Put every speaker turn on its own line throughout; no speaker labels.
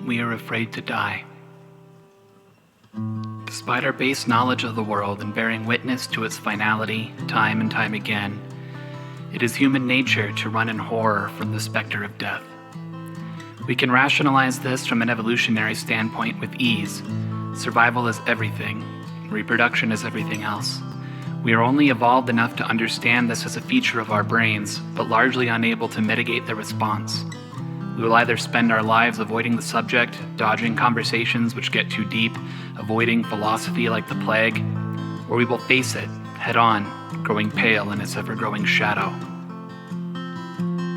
we are afraid to die. Despite our base knowledge of the world and bearing witness to its finality time and time again, it is human nature to run in horror from the specter of death. We can rationalize this from an evolutionary standpoint with ease. Survival is everything. Reproduction is everything else. We are only evolved enough to understand this as a feature of our brains, but largely unable to mitigate the response. We will either spend our lives avoiding the subject, dodging conversations which get too deep, avoiding philosophy like the plague, or we will face it head on, growing pale in its ever-growing shadow.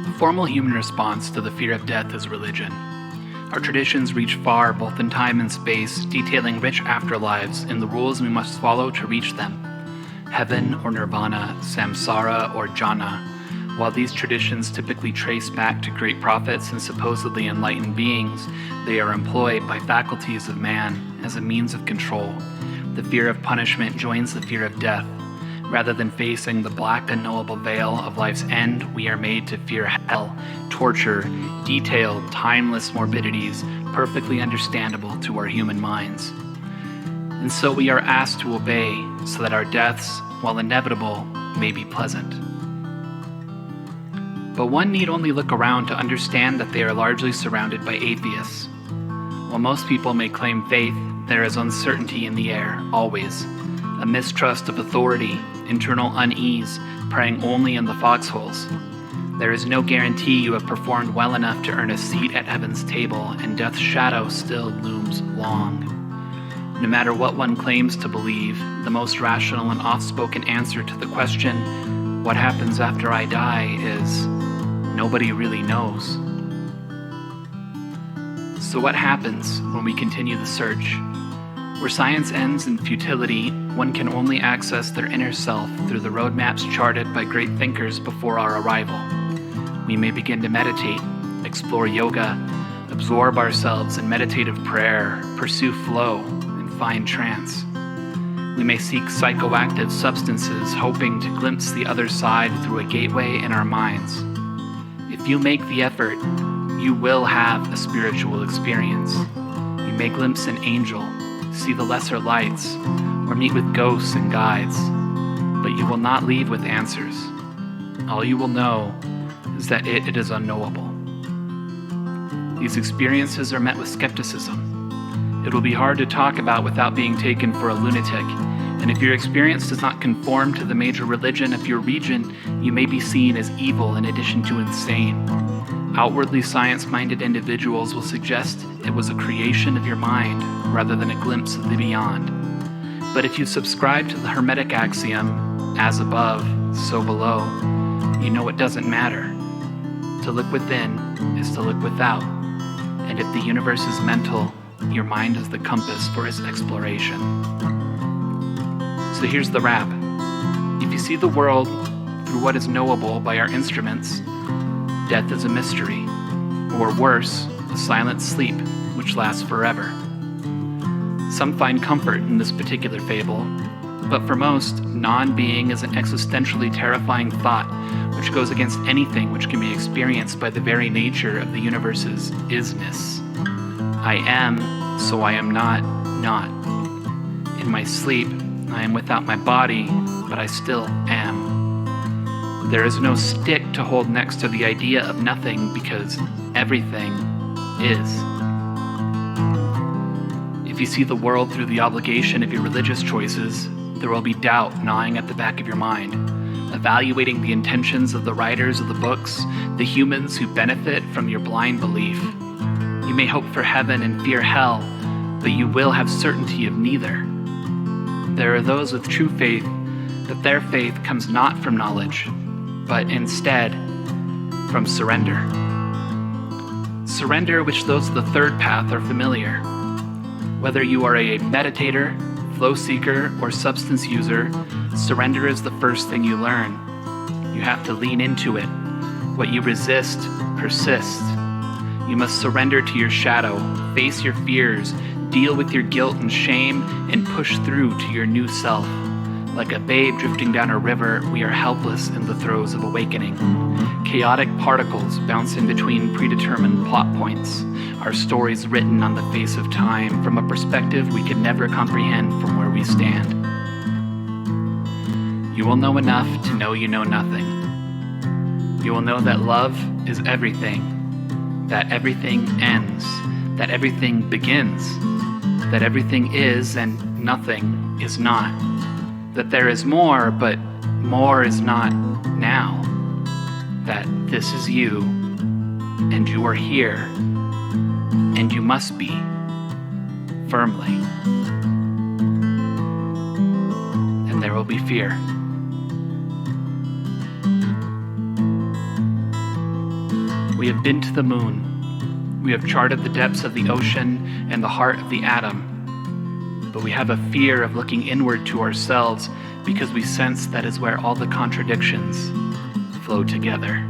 The formal human response to the fear of death is religion. Our traditions reach far both in time and space, detailing rich afterlives and the rules we must follow to reach them. Heaven or nirvana, samsara or jhana. While these traditions typically trace back to great prophets and supposedly enlightened beings, they are employed by faculties of man as a means of control. The fear of punishment joins the fear of death. Rather than facing the black, unknowable veil of life's end, we are made to fear hell, torture, detailed, timeless morbidities, perfectly understandable to our human minds. And so we are asked to obey so that our deaths, while inevitable, may be pleasant. But one need only look around to understand that they are largely surrounded by atheists. While most people may claim faith, there is uncertainty in the air, always. A mistrust of authority, internal unease, preying only in the foxholes. There is no guarantee you have performed well enough to earn a seat at heaven's table, and death's shadow still looms long. No matter what one claims to believe, the most rational and oft-spoken answer to the question, "What happens after I die?" is, nobody really knows. So what happens when we continue the search? Where science ends in futility, one can only access their inner self through the roadmaps charted by great thinkers before our arrival. We may begin to meditate, explore yoga, absorb ourselves in meditative prayer, pursue flow, and find trance. We may seek psychoactive substances, hoping to glimpse the other side through a gateway in our minds. If you make the effort, you will have a spiritual experience. You may glimpse an angel, see the lesser lights, or meet with ghosts and guides, but you will not leave with answers. All you will know is that it is unknowable. These experiences are met with skepticism. It will be hard to talk about without being taken for a lunatic, and if your experience does not conform to the major religion of your region, you may be seen as evil in addition to insane. Outwardly science-minded individuals will suggest it was a creation of your mind rather than a glimpse of the beyond. But if you subscribe to the Hermetic axiom, as above, so below, you know it doesn't matter. To look within is to look without, and if the universe is mental, your mind is the compass for its exploration. So here's the wrap. If you see the world through what is knowable by our instruments, death is a mystery, or worse, a silent sleep which lasts forever. Some find comfort in this particular fable, but for most, non-being is an existentially terrifying thought which goes against anything which can be experienced by the very nature of the universe's isness. I am, so I am not. In my sleep, I am without my body, but I still am. There is no stick to hold next to the idea of nothing because everything is. If you see the world through the obligation of your religious choices, there will be doubt gnawing at the back of your mind, evaluating the intentions of the writers of the books, the humans who benefit from your blind belief. You may hope for heaven and fear hell, but you will have certainty of neither. There are those with true faith, but their faith comes not from knowledge, but instead from surrender. Surrender, which those of the third path are familiar. Whether you are a meditator, flow seeker, or substance user, surrender is the first thing you learn. You have to lean into it. What you resist persists. You must surrender to your shadow, face your fears, deal with your guilt and shame, and push through to your new self. Like a babe drifting down a river, we are helpless in the throes of awakening. Chaotic particles bouncing between predetermined plot points, our stories written on the face of time from a perspective we can never comprehend from where we stand. You will know enough to know you know nothing. You will know that love is everything, that everything ends, that everything begins, that everything is and nothing is not, that there is more, but more is not now, that this is you, and you are here, and you must be, firmly. And there will be fear. We have been to the moon. We have charted the depths of the ocean and the heart of the atom. But we have a fear of looking inward to ourselves because we sense that is where all the contradictions flow together.